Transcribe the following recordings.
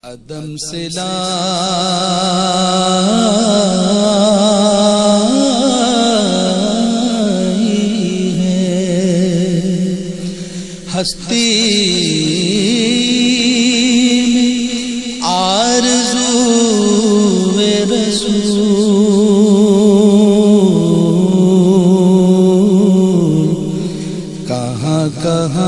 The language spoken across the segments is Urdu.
عدم سے لائی ہے ہستی میں آرزو رسول کہاں کہاں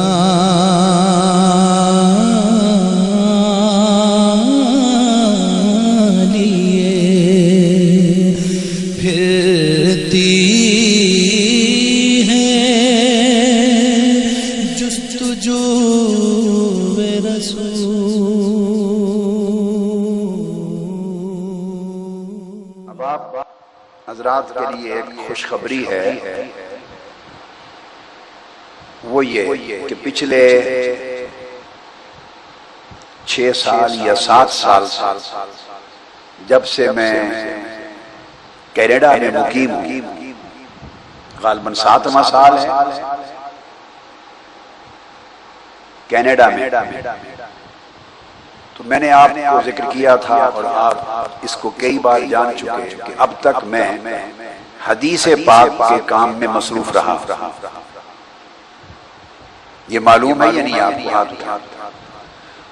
حضرات کے لیے ایک خوشخبری ہے، وہ یہ کہ پچھلے 6 سال یا 7 سال جب سے میں کینیڈا میں مقیم ہوں، غالباً 7واں سال ہے کینیڈا میں، تو میں نے آپ کو ذکر کیا تھا اور آپ اس کو کئی بار جان چکے کہ اب تک میں حدیث پاک کے کام میں مصروف رہا۔ یہ معلوم ہے یا نہیں آپ کو؟ ہاتھ اٹھا۔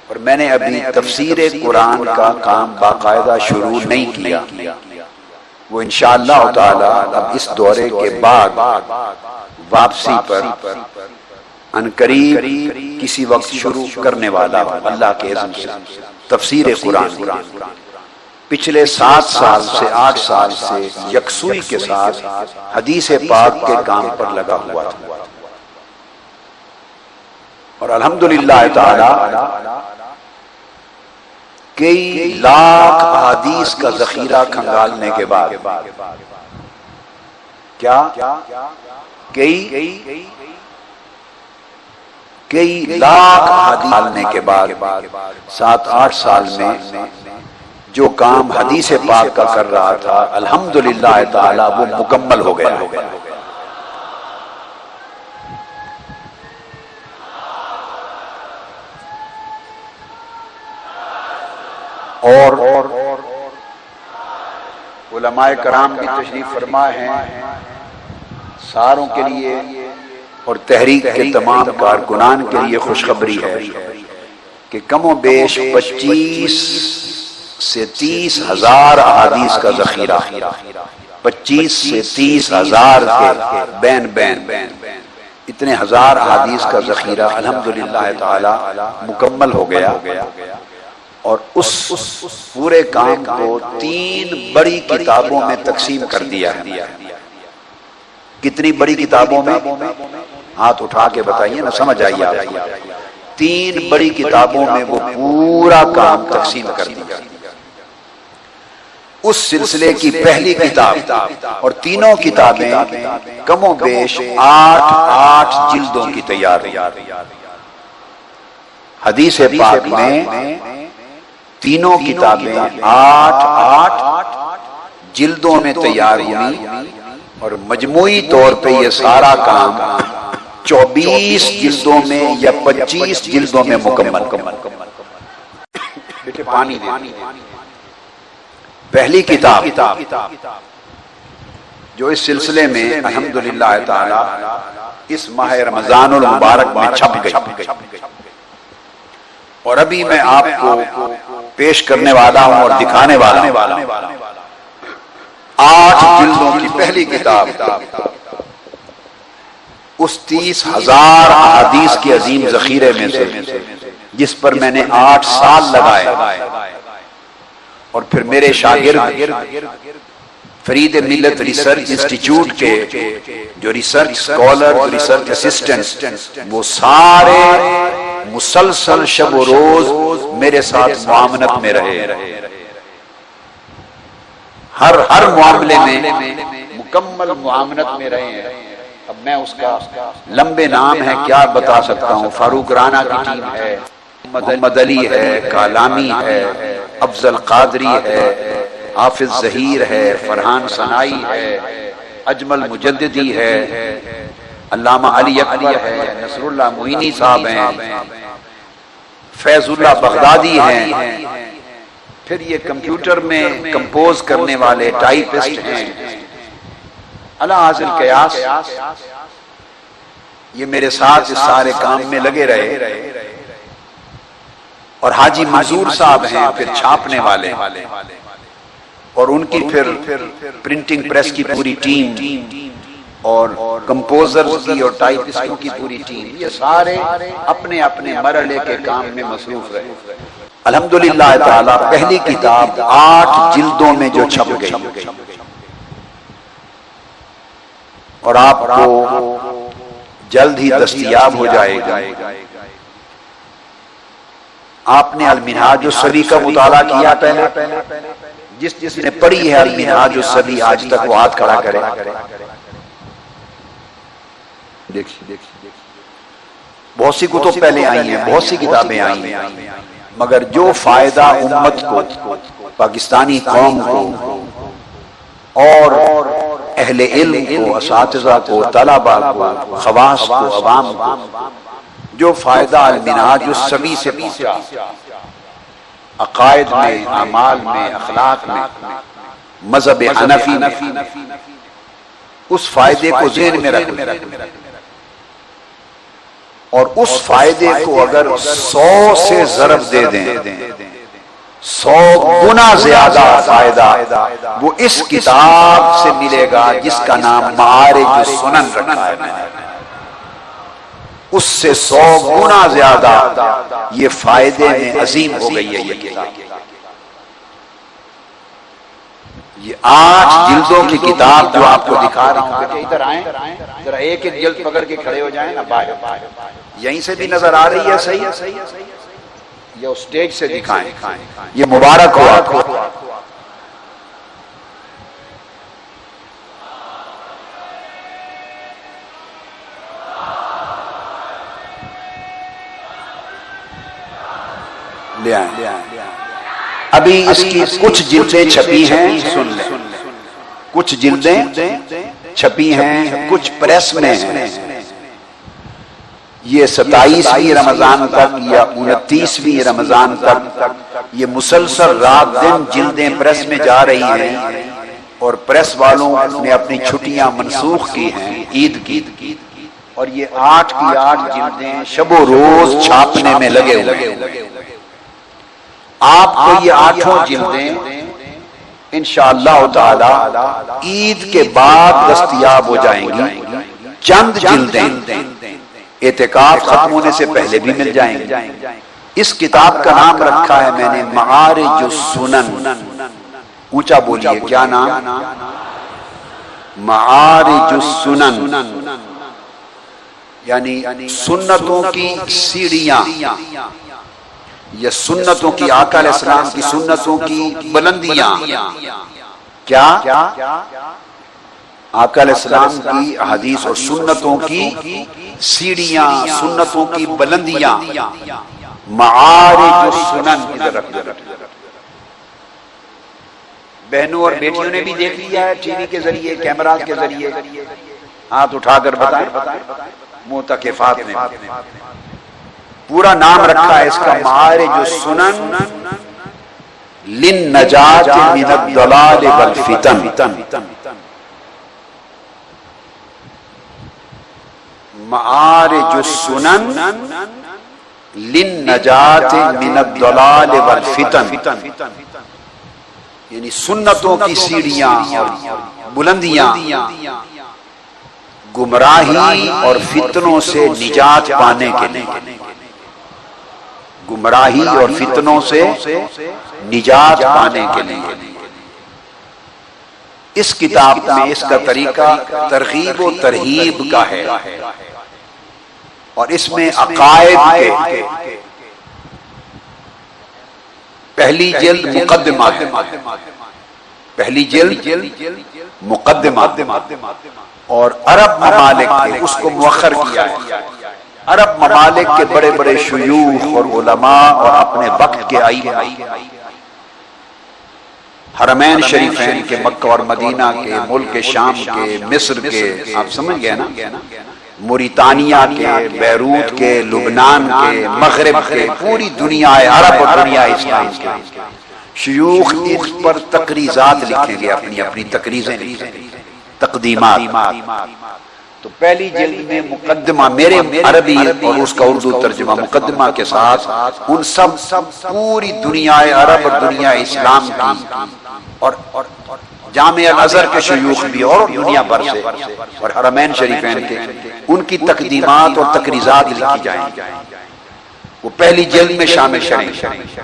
اور میں نے ابھی تفسیر قرآن کا کام باقاعدہ شروع نہیں کیا، وہ انشاءاللہ تعالی اب اس دورے کے بعد واپسی پر عنقریب کسی وقت شروع کرنے والا اللہ کے اذن سے تفسیر قرآن۔ پچھلے 7 سال سے 8 سال سے یکسوئی کے ساتھ حدیث پاک کے کام پر لگا ہوا تھا، اور الحمدللہ تعالی کئی لاکھ احادیث کا ذخیرہ کھنگالنے کے بعد کئی لاکھ حدیث ڈالنے کے بعد 7-8 سال میں جو کام حدیث پاک کا کر رہا تھا الحمدللہ تعالی وہ مکمل ہو گیا۔ اور علماء کرام کی تشریف فرما ہیں، ساروں کے لیے اور تحریک کے تمام کارکنان کے لیے خوشخبری ہے کہ کم و بیش 25 سے 30 ہزار احادیث کا ذخیرہ، 25 سے 30 ہزار کے بین اتنے ہزار احادیث کا ذخیرہ الحمدللہ تعالی مکمل ہو گیا، اور اس پورے کام کو 3 بڑی کتابوں میں تقسیم کر دیا ہے۔ کتنی بڑی کتابوں میں؟ ہاتھ اٹھا کے بتائیے نا، سمجھ آئیے آپ۔ 3 بڑی کتابوں میں وہ پورا کام تقسیم کر دیا۔ اس سلسلے کی پہلی کتاب اور تینوں کتابیں کم و بیش 8 جلدوں کی تیار ہوئی۔ حدیث پاک میں تینوں کتابیں 8 جلدوں میں تیار ہوئی، اور مجموعی طور پہ یہ سارا کام 24 جلدوں میں یا 25 جلدوں میں مکمل۔ بیٹے پانی دے۔ پہلی کتاب جو اس سلسلے میں الحمدللہ تعالی اس ماہ رمضان المبارک میں چھپ گئی، اور ابھی میں آپ کو پیش کرنے والا ہوں اور دکھانے والا ہوں 8 جلدوں کی پہلی کتاب، اس 30 ہزار احادیث کے عظیم ذخیرے میں سے جس پر میں نے 8 سال لگائے، اور پھر میرے شاگرد فرید ملت ریسرچ انسٹیٹیوٹ کے جو ریسرچ اسکالر، ریسرچ اسسٹنٹ، وہ سارے مسلسل شب و روز میرے ساتھ معاونت میں رہے، ہر معاملے میں مکمل معاونت میں رہے ہیں۔ اب میں اس کا لمبے نام ہے کیا بتا سکتا ہوں، فاروق رانا کی ٹیم ہے، محمد علی ہے، کالامی ہے، افضل قادری ہے، حافظ ظہیر ہے، فرحان ثنائی ہے، اجمل مجددی ہے، علامہ علی اکبر ہے، نصر اللہ معینی صاحب ہیں، فیض اللہ بغدادی ہیں، پھر یہ کمپیوٹر میں کمپوز کرنے والے ٹائپسٹ ہیں، علی حاصل قیاس یہ میرے ساتھ اس سارے کام میں لگے رہے، اور حاجی منظور صاحب ہیں پھر چھاپنے والے، اور ان کی پھر پرنٹنگ پریس کی پوری ٹیم، اور کمپوزرز کی اور ٹائپسٹوں کی پوری ٹیم، یہ سارے اپنے اپنے مرحلے کے کام میں مصروف رہے۔ الحمدللہ تعالی پہلی کتاب 8 جلدوں میں جو چھپ گئی، اور آپ کو جلد ہی دستیاب ہو جائے گا۔ آپ نے المنہاج الصبی کا مطالعہ کیا پہلے؟ جس نے پڑھی ہے المنہاج الصبی آج تک وہ ہاتھ کھڑا کرے۔ دیکھیے بہت سی کتب پہلے آئی ہیں، بہت سی کتابیں آئی ہیں، مگر جو فائدہ امت کو، پاکستانی قوم کو اور اہل علم کو، اساتذہ کو، طلباء کو، خواص کو، عوام کو جو فائدہ المنہاج الصبی سے پہنچا، عقائد میں، اعمال میں، اخلاق میں، مذہب حنفی میں، اس فائدے کو ذہن میں رکھ لیں، اور اس فائدے کو اگر 100 سے ضرب دے دیں، 100 گنا زیادہ فائدہ وہ اس کتاب سے ملے گا جس کا نام معارج السنن رکھا ہے۔ اس سے 100 گنا زیادہ یہ فائدے میں عظیم ہو گئی ہے یہ کتاب۔ یہ 8 جلدوں کی کتاب جو آپ کو دکھا رہا ہوں، کہ ادھر آئیں، ذرا ایک ایک جلد پکڑ کے کھڑے ہو جائیں نا، باہر یہیں سے بھی نظر آ رہی ہے، صحیح ہے، یا اسٹیج سے دکھائیں، یہ مبارک ہو آپ کو۔ لے آئیں، ابھی اس کی کچھ جلدیں چھپی ہیں، سن لیں، کچھ جلدیں چھپی ہیں، کچھ پریس میں ہیں۔ یہ 27ویں رمضان تک یا 29ویں رمضان تک یہ مسلسل رات دن جلدیں پریس میں جا رہی ہیں، اور پریس والوں نے اپنی چھٹیاں منسوخ کی ہیں عید کی، اور یہ 8 کی 8 جلدیں شب و روز چھاپنے میں لگے ہوئے۔ آپ کو یہ 8 جلدیں انشاءاللہ تعالی عید کے بعد دستیاب ہو جائیں گی، چند جلدیں اعتکاف ختم ہونے سے پہلے بھی مل جائیں گے۔ اس کتاب کا نام رکھا ہے میں نے معارج السنن، اونچا بولیے کیا نام؟ معارج السنن، یعنی سنتوں کی سیڑھیاں، یا سنتوں کی، آقا علیہ السلام کی سنتوں کی بلندیاں۔ کیا؟ آقا علیہ السلام کی حدیث اور سنتوں کی سیڑھیاں، سنتوں کی بلندیاں، معارج السنن۔ ادھر رکھ دو، بہنوں اور بیٹیوں نے بھی دیکھ لیا ہے ٹی وی کے ذریعے، کیمراز کے ذریعے، ہاتھ اٹھا کر بتائیں، معتکفات نے پورا نام رکھا ہے اس کا معارج السنن للنجاۃ من الضلال والفتن۔ معارج السنن للنجاۃ من الضلال والفتن، یعنی سنتوں کی سیڑھیاں اور بلندیاں گمراہی اور فتنوں سے نجات پانے کے لیے، گمراہی اور فتنوں سے نجات پانے کے لیے۔ اس کتاب میں اس کا طریقہ ترغیب و ترہیب کا ہے، اور اس میں عقائد کے پہلی جلد مقدمہ، پہلی جلد مقدمہ، اور عرب ممالک کے اس کو مؤخر کیا ہے۔ عرب ممالک کے بڑے بڑے شیوخ اور علماء اور اپنے وقت کے ائمہ، حرمین شریفین کے، مکہ اور مدینہ کے، ملک شام کے، مصر کے، آپ سمجھ گئے نا، موریتانیہ کے، بیروت کے، لبنان کے، مغرب کے، پوری دنیا عرب اور دنیا اسلام کے شیوخ اس پر تقریضات لکھیں گے، اپنی اپنی تقریضیں لکھیں گے، تقدیمات۔ تو پہلی جلد میں مقدمہ میرے عربی اور اس کا اردو ترجمہ مقدمہ کے ساتھ ان سب پوری دنیا عرب اور دنیا اسلام کی اور جامعہ الازہر کے شیوخ بھی اور دنیا بھر سے اور حرمین شریفین کے ان کی تقدیمات اور تقریضات لکھی جائیں گی، وہ پہلی جلد میں شامل کریں گے۔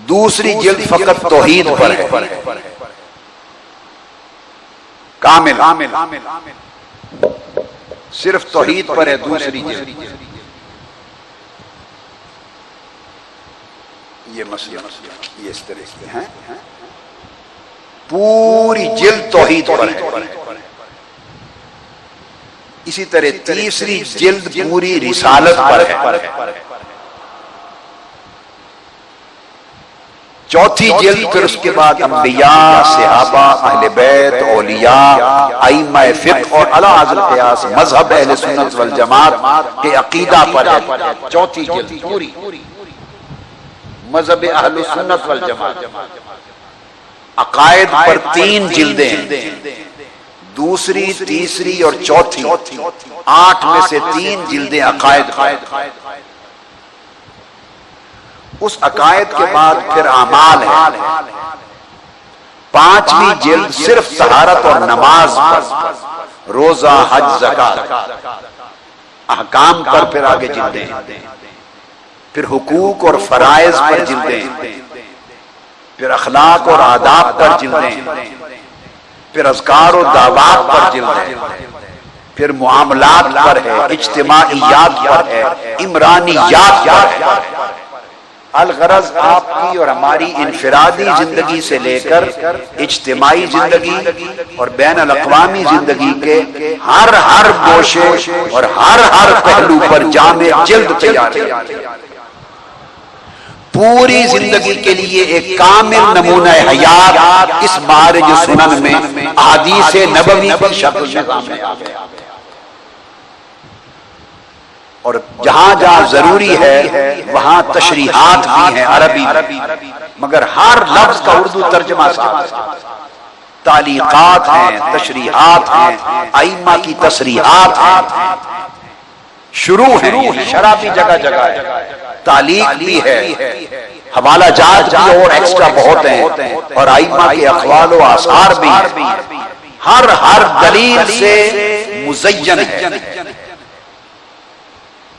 دوسری جلد فقط توحید پر ہے، کامل صرف توحید پر ہے دوسری جلد۔ یہ مسئلہ یہ اس طرح سے ہیں، پوری جلد توحید پر ہے۔ اسی طرح تیسری جلد پوری رسالت پر ہے۔ چوتھی جلد پھر اس کے بعد انبیاء، صحابہ، اہل بیت، اولیاء، ائمہ فقہ اور اعلی حضرت قیاس مذہب اہل سنت والجماعت کے عقیدہ پر ہے۔ چوتھی جلد پوری مذہب اہل سنت والجماعت، عقائد پر 3 جلدیں، دوسری، تیسری اور چوتھی، 8 میں سے 3 جلدیں عقائد پر۔ اس عقائد کے بعد پھر اعمال ہے، 5ویں جلد صرف طہارت اور نماز پر، روزہ، حج، زکات، احکام پر پھر آگے جلدیں، پھر حقوق اور فرائض پر جلدیں، پھر اخلاق اور آداب پر جلدیں، پھر اذکار و دعوات پر جلدیں، پھر معاملات پر ہے، اجتماعیات پر ہے، عمرانیات پر ہے۔ الغرض آپ کی اور ہماری انفرادی زندگی سے لے کر اجتماعی زندگی اور بین الاقوامی زندگی کے ہر گوشے اور ہر پہلو پر جامع جلد تیار ہے، پوری زندگی کے لیے ایک کامل نمونہ حیات اس معارج سنن میں احادیث نبوی کی شکل میں سامنے آ گیا۔ اور جہاں جہاں ضروری ہے وہاں تشریحات بھی ہیں عربی، مگر ہر لفظ کا اردو ترجمہ ساتھ، تعلیقات ہیں، تشریحات ہیں، ائمہ کی تصریحات ہیں، شروع ہیں، شرح بھی جگہ جگہ ہے، تعلیق بھی ہے، حوالہ جات بھی اور ایکسٹرا بہت ہیں، اور ائمہ کے اقوال و آثار بھی ہیں، ہر دلیل سے مزین ہے۔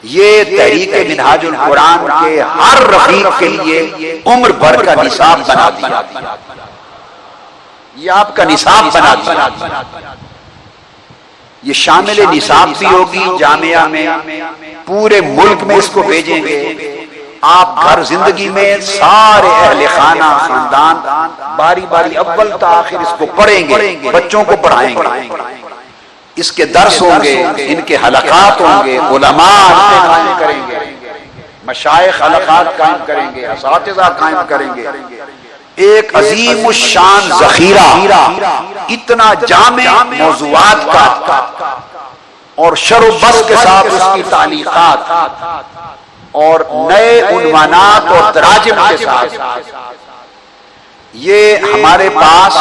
یہ تحریک منہاج القرآن کے ہر رفیق کے لیے عمر بھر کا نصاب بنا دیا، یہ آپ کا نصاب بنا دیا۔ یہ شامل نصاب بھی ہوگی جامعہ میں، پورے ملک میں اس کو بھیجیں گے، آپ گھر زندگی میں سارے اہل خانہ خاندان باری باری اول تا آخر اس کو پڑھیں گے، بچوں کو پڑھائیں گے، اس کے درس ہوں گے، ان کے حلقات ہوں گے، علماء قائم کریں گے، مشائخ حلقات قائم کریں گے، اساتذہ قائم کریں گے، ایک عظیم الشان ذخیرہ اتنا جامع موضوعات کا اور شر و بس کے ساتھ اس کی تعلیقات اور نئے عنوانات اور تراجم کے ساتھ، یہ ہمارے پاس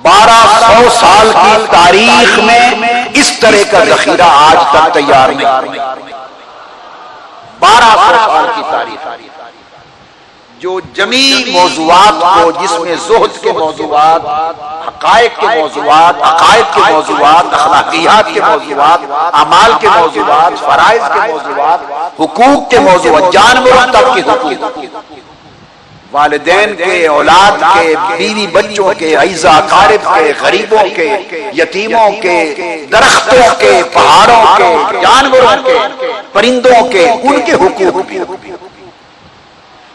1200 سال کی تاریخ میں اس طرح کا ذخیرہ آج تک تیار نہیں۔ 1200 سال کی تاریخ جو جمیع موضوعات کو، جس میں زہد کے موضوعات، حقائق کے موضوعات، عقائد کے موضوعات، اخلاقیات کے موضوعات، اعمال کے موضوعات، فرائض کے موضوعات، حقوق کے موضوعات، جانوروں تک کے حقوق، والدین کے، اولاد کے، بیوی بچوں کے، اعزا اقارب کے، غریبوں کے، یتیموں کے، درختوں کے، پہاڑوں کے، جانوروں کے، پرندوں کے، ان کے حقوق،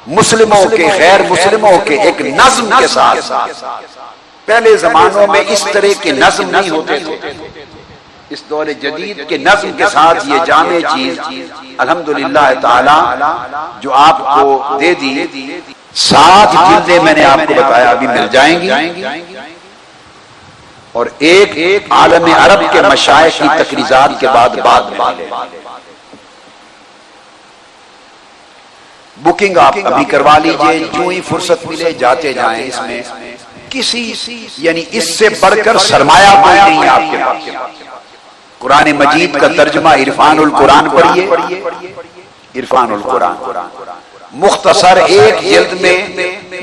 مسلموں کے، غیر مسلموں کے، ایک نظم کے ساتھ۔ پہلے زمانوں میں اس طرح کے نظم نہیں ہوتے تھے، اس دور جدید کے نظم کے ساتھ یہ جامع چیز الحمدللہ تعالی جو آپ کو دے دی۔ 7 جلدیں میں نے آپ کو بتایا ابھی مل جائیں گی، اور ایک عالم عرب کے مشائخ کی تقریضات کے بعد بکنگ آپ ابھی کروا لیجئے، جو ہی فرصت ملے جاتے جائیں. اس میں کسی یعنی اس سے بڑھ کر سرمایہ کوئی نہیں ہے آپ کے پاس. قرآن مجید کا ترجمہ عرفان القرآن پڑھیے، عرفان القرآن مختصر ایک جلد میں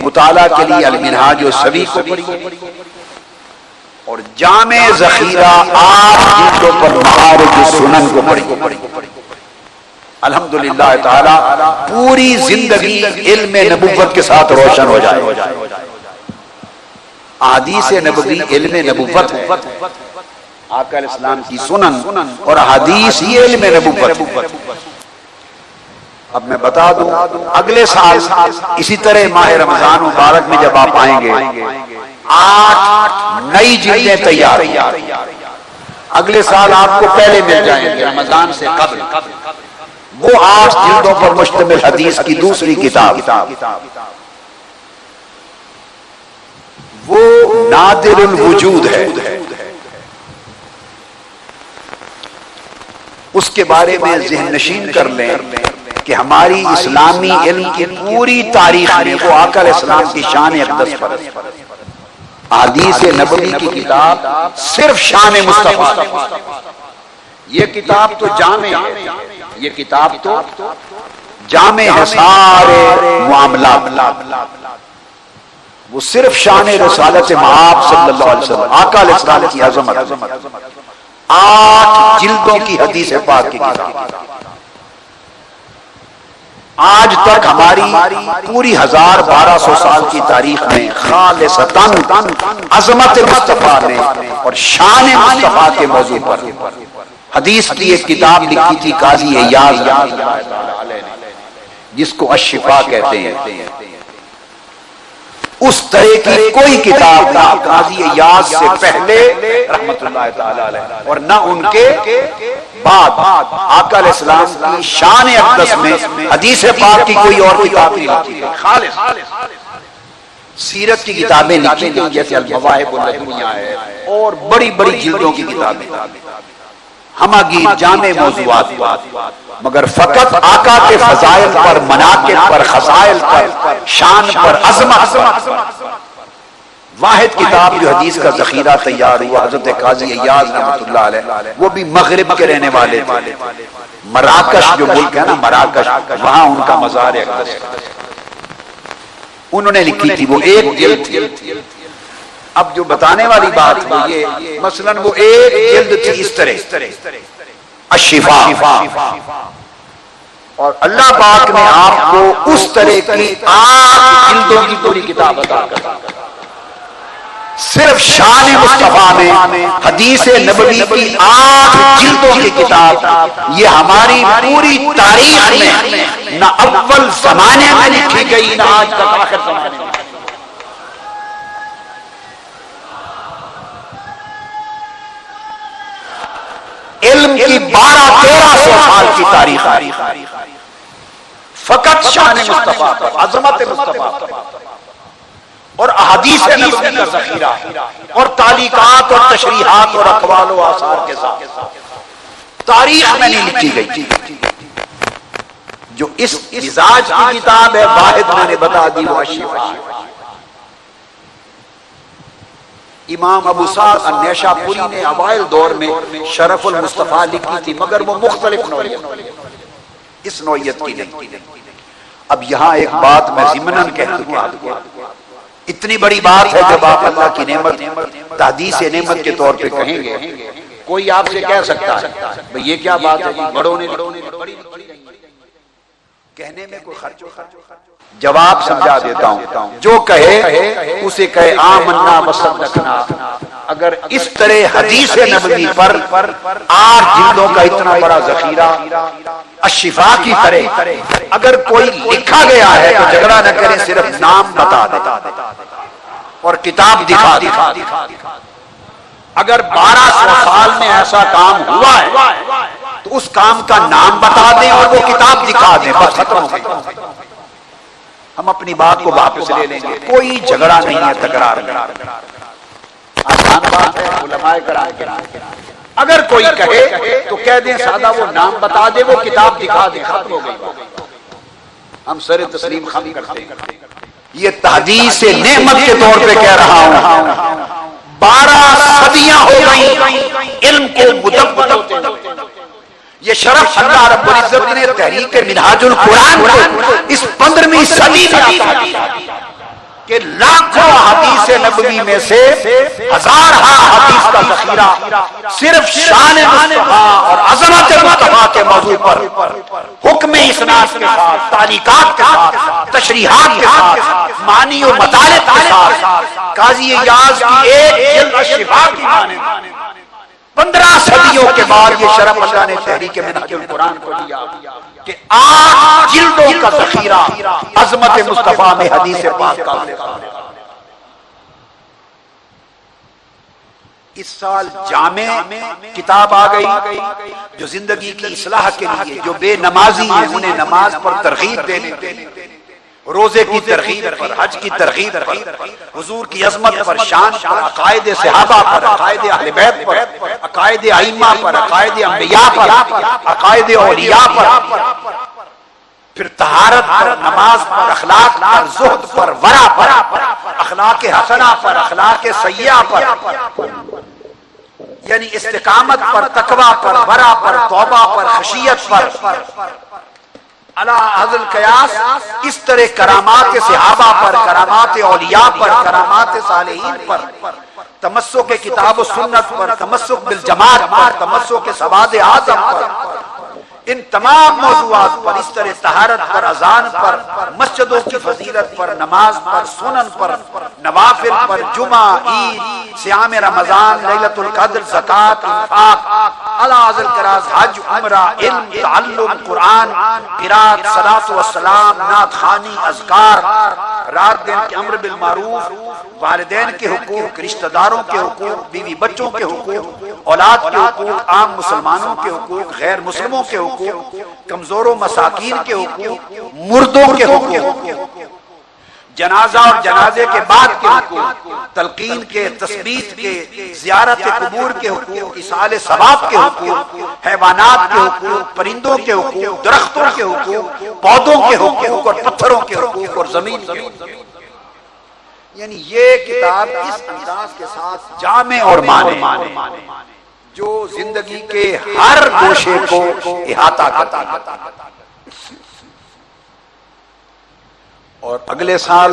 مطالعہ کے لیے المنہاج السوی کو پڑھیے، اور جامع ذخیرہ 8 جلدوں پر معارج السنن کو پڑھیے. الحمدللہ تعالی پوری زندگی علم نبوت کے ساتھ روشن ہو جائے. احادیث نبوی علم نبوت ہے، آقا علیہ السلام کی سنن اور حدیث یہ علم نبوت. اب میں بتا دوں اگلے سال اسی طرح ماہ رمضان مبارک میں جب آپ آئیں گے 8 نئی جلدیں تیار. اگلے سال آپ کو پہلے مل جائیں گے رمضان سے قبل. وہ 8 جلدوں پر مشتمل حدیث کی دوسری کتاب، وہ نادر الوجود ہے. اس کے بارے میں ذہن نشین کر لیں کہ ہماری اسلامی علم کی پوری تاریخ میں وہ آقا علیہ السلام کی شان اقدس پر حدیث نبوی کی کتاب صرف شان مصطفیٰ. یہ کتاب تو جامع ہے، یہ کتاب تو جامع ہے سارے معاملات. وہ صرف شان رسالت مآب صلی اللہ علیہ وسلم آقا علیہ السلام کی عظمت 8 جلدوں کی حدیث پاک کی کتاب. آج تک ہماری پوری 1200 سال کی تاریخ میں خالصتاً عظمت مصطفیٰ نے اور شان مصطفیٰ کے موضوع پر حدیث کی ایک کتاب لکھی تھی قاضی ایاز جس کو الشفا کہتے ہیں. اس طرح کی کوئی کتاب نہ قاضی ایاز سے پہلے رحمت اللہ تعالی علیہ اور نہ ان کے بعد آقا علیہ السلام کی شان اقدس میں حدیث پاک کی کوئی اور کتاب نہیں لکھی. خالص سیرت کی کتابیں لکھی گئی جیسے المواہب الدنیا ہے اور بڑی بڑی جلدوں کی کتابیں ہماگیر جامع موضوعات، مگر فقط آقا کے فضائل پر، مناقب پر، خصائل پر، شان پر، عظمت پر واحد کتاب جو حدیث کا ذخیرہ تیار ہوا حضرت قاضی ایاز رحمۃ اللہ علیہ، وہ بھی مغرب کے رہنے والے تھے. مراکش جو ملک ہے نا مراکش، وہاں ان کا مزار اقدس انہوں نے لکھی تھی. وہ ایک جلد تھی. اب جو بتانے والی بات وہ یہ مثلا وہ ایک جلد تھی اس طرح الشفا، اور اللہ پاک نے آپ کو اس طرح کی 8 جلدوں کی پوری کتاب عطا کر دی. صرف شان مصطفیٰ میں حدیث نبوی کی 8 جلدوں کی کتاب، یہ ہماری پوری تاریخ میں نہ اول زمانے میں لکھی گئی نہ آج تک آخر زمانے میں. علم کی 1200-1300 سال کی تاریخ فقط شان مصطفیٰ پر، عظمت مصطفیٰ پر اور احادیث نبوی کا ذخیرہ اور تعلیقات اور تشریحات اور اقوال و آثار کے ساتھ تاریخ میں نہیں لکھی گئی. جو اس مزاج کی کتاب ہے واحد میں نے بتا دی وہ الشفا. امام ابو سعد النیشاپوری نے اوائل دور میں شرف المصطفیٰ لکھی تھی، مگر وہ مختلف نوعیت، اس نوعیت کی نہیں. اب یہاں ایک بات میں ضمناً کہہ دوں آپ کو، اتنی بڑی بات ہے جب آپ اللہ کی نعمت تحدیث نعمت کے طور پہ کہیں گے. کوئی آپ سے کہہ سکتا ہے بھئی یہ کیا بات ہے جی، بڑوں نے کہنے میں کوئی خرچ. جواب سمجھا دیتا ہوں، جو کہے اسے کہے آمنا وصدقنا. اگر اس طرح حدیث نبوی پر 8 جلدوں کا اتنا بڑا ذخیرہ الشفا کی طرح اگر کوئی لکھا گیا ہے تو جھگڑا نہ کریں، صرف نام بتا دے اور کتاب دکھا دے. اگر 1200 سال میں ایسا کام ہوا ہے تو اس کام کا نام بتا دیں اور وہ کتاب دکھا دیں، بس ختم ہو گئی. ہم اپنی بات کو واپس لے لیں گے، کوئی جھگڑا نہیں ہے، تکرار نہیں. آسان بات ہے علماء کرام کے نام. اگر کوئی کہے تو کہہ دیں سادہ وہ نام بتا دے وہ کتاب دکھا دے ختم ہو گئی. ہم سر تسلیم خم کرتے ہیں. یہ تحدیث نعمت کے طور پہ کہہ رہا ہوں. 12 صدیاں ہو گئی علم کو مدبر ہوتے. یہ شرف اللہ رب العزت نے تحریک منہاج القرآن کو اس 15ویں صدی میں عطا کیا کہ لاکھوں حدیث نبوی میں سے ہزارہا حدیث کا ذخیرہ صرف شان مصطفیٰ اور عظمت مصطفیٰ کے موضوع پر حکم اسناد کے ساتھ، تعلیقات کے ساتھ، تشریحات کے ساتھ، معنی و مطالب کے ساتھ قاضی ایاز کی ایک جلد الشفا کی مانند 15 صدیوں کے بعد یہ شرف اللہ نے تحریک منہاج القرآن کو دیا کہ 8 جلدوں کا ذخیرہ عظمت مصطفیٰ میں حدیث پاک کا. اس سال جامع کتاب آ گئی جو زندگی کی اصلاح کے لیے، جو بے نمازی ہیں انہیں نماز پر ترغیب دینے کے لیے، روزے کی ترغیب پر، حج کی ترغیب پر، حضور کی عظمت پر، شان پر، عقائد صحابہ پر، عقائد اہل بیت پر، عقائد ائمہ پر، عقائد انبیاء پر، عقائد اولیاء پر، پھر طہارت پر، نماز پر، اخلاق پر، زہد پر، ورع پر، اخلاق حسنہ پر، اخلاق سیئہ پر، یعنی استقامت پر، تقوی پر، ورع پر، توبہ پر، خشیت پر، علی حد القیاس اس طرح کرامات صحابہ پر، کرامات اولیاء پر، کرامات صالحین پر، تمسک کتاب و سنت پر، تمسک بالجماعت پر، تمسک سواد اعظم پر، ان تمام موضوعات پر، اس طرح طہارت پر، اذان پر، مسجدوں کی فضیلت پر، نماز پر، سنن پر، نوافل پر، جمعہ، عید، صیام رمضان، لیلۃ القدر، زکوٰۃ، انفاق، اعلیٰ القراز، حج، عمرہ، علم، تعلم، قرآن، قرات، صلاۃ و سلام، نعت خوانی، اذکار، رات دن کے امر بالمعروف، والدین کے حقوق، رشتہ داروں کے حقوق، بیوی بچوں کے حقوق، اولاد کے حقوق، عام مسلمانوں کے حقوق، غیر مسلموں کے حقوق، کمزور و مساکین کے حقوق، مردوں کے حقوق، جنازہ اور جنازے کے بعد کے حقوق، تلقین کے، تثبیت کے، زیارت قبور کے حقوق، ایصال ثواب کے حقوق، حیوانات کے حقوق، پرندوں کے حقوق، درختوں کے حقوق، پودوں کے حقوق اور پتھروں کے حقوق اور زمین کے حقوق. یعنی یہ کتاب اس انداز کے ساتھ جامع اور مانے جو زندگی کے ہر گوشے کو احاطہ کرتا ہے. اور اگلے سال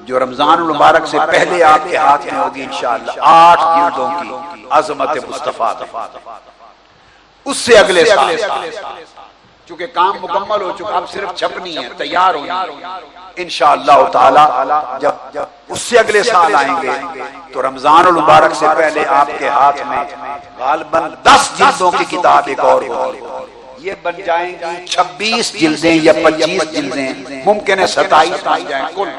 جو رمضان المبارک سے پہلے آپ کے ہاتھ میں ہوگی انشاءاللہ 8 جلدوں کی عظمت مصطفیٰ. اس سے اگلے سال چونکہ کام مکمل ہو چکا، اب صرف چھپنی ہے، تیار ہونی ہے انشاءاللہ تعالی. جب اس سے اگلے سال آئیں گے تو رمضان المبارک سے پہلے آپ کے ہاتھ میں غالباً 10 جلدوں کی کتاب ایک اور ہوگی. یہ بن جائیں گی 26 جلدیں یا 25 جلدیں، ممکن ہے 27 بن جائیں کل.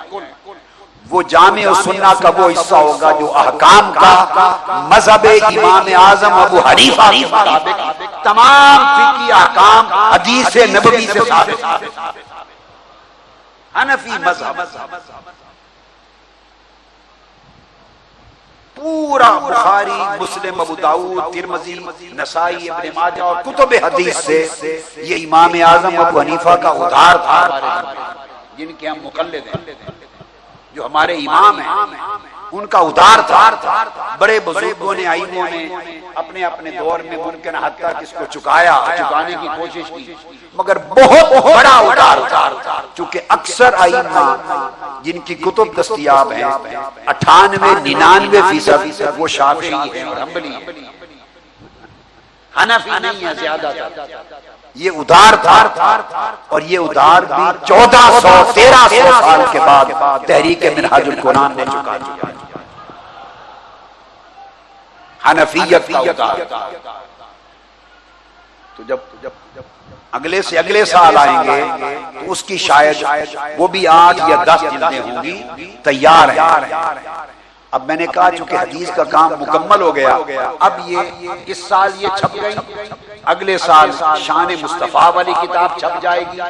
وہ جامع و سنہ کا وہ حصہ ہوگا جو احکام کا مذہب امام اعظم ابو حنیفہ کے مطابق تمام فقہی احکام حدیث نبوی سے ثابت ہے. حنفی مذہب پورا بخاری، مسلم، ابو داؤد، ترمذی، نسائی، ابن ماجہ اور کتب حدیث سے یہ امام اعظم ابو حنیفہ کا ادھار تھا، جن کے ہم مقلد ہیں، جو ہمارے امام ہیں ان کا ادھار تھا. بڑے بزرگوں نے، ائموں نے اپنے اپنے دور میں ممکن حد تک اس کو چکانے کی کوشش کی، مگر بہت بڑا ادھار تھا. چونکہ اکثر ائمہ جن کی کتب دستیاب ہیں 98-99% وہ شافعی ہیں اور حنبلی ہیں، حنفی نہیں ہے زیادہ تر. یہ ادھار تھا اور یہ ادھار بھی 1400-1300 سال کے بعد تحریک منہاج القرآن نے چکا دیا. حنفیت کا ادھار. تو جب اگلے سے اگلے سال آئیں گے تو اس کی شاید وہ بھی 8 یا 10 جلدیں ہوں گی تیار ہیں. اب میں نے کہا چونکہ حدیث کا کام مکمل ہو گیا، اب یہ اس سال یہ چھپ گئی، اگلے سال شان مصطفیٰ والی کتاب چھپ جائے گی،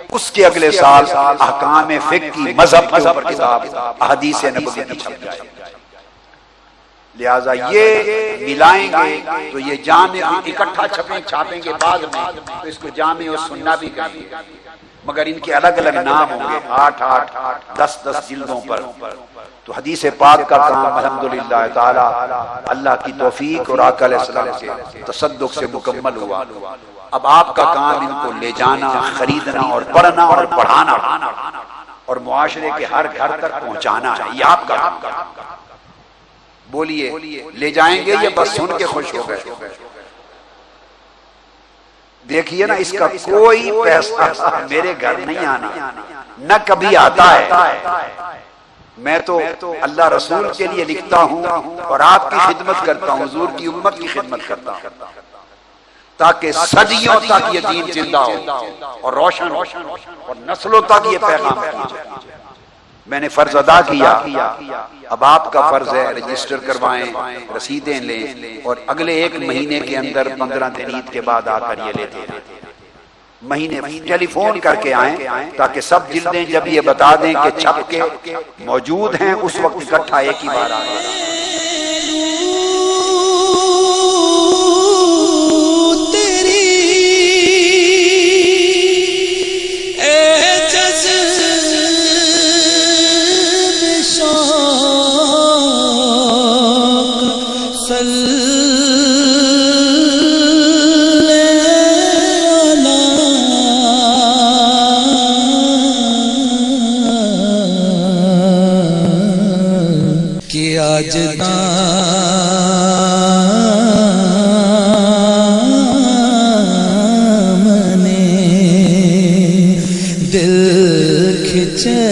اس کے اگلے سال احکام فقہ کی مذہب کے اوپر کتاب احادیث نبوی کی چھپ جائے گی. لہذا یہ ملائیں گے تو یہ جامع اکٹھا چھاپیں گے بعد میں تو اس کو جامع و سننا بھی کہیں گے، مگر ان کے الگ الگ نام ہوں گے، 8 10 جلدوں پر۔ تو حدیث پاک کا کام الحمدللہ تعالی اللہ کی توفیق اور آقا علیہ السلام کے تصدق سے مکمل ہوا۔ اب آپ کا کام ان کو لے جانا، خریدنا اور پڑھنا اور پڑھانا اور معاشرے کے ہر گھر تک پہنچانا ہے، یہ آپ کا کام۔ بولیے لے جائیں گے یا بس سن کے خوش ہو گئے؟ دیکھیے نا، اس کا کوئی پیسہ میرے گھر نہیں آنا، نہ کبھی آتا ہے۔ میں تو اللہ رسول کے لیے لکھتا ہوں اور آپ کی خدمت کرتا ہوں، حضور کی امت کی خدمت کرتا ہوں، تاکہ صدیوں تک یہ دین زندہ ہو اور روشن ہو اور نسلوں تک یہ پیغام پہنچے۔ میں نے فرض ادا کیا، اب آپ کا فرض ہے رجسٹر کروائیں، رسیدیں لیں اور اگلے 1 مہینے کے اندر 15 دن عید کے بعد آ کر یہ لیتے ہیں۔ مہینے ٹیلی فون کر کے آئیں تاکہ سب جلدیں جب یہ بتا دیں کہ چھپ کے موجود ہیں اس وقت اکٹھا ایک ہی بار آ جائے۔ آج دامن دل کھچے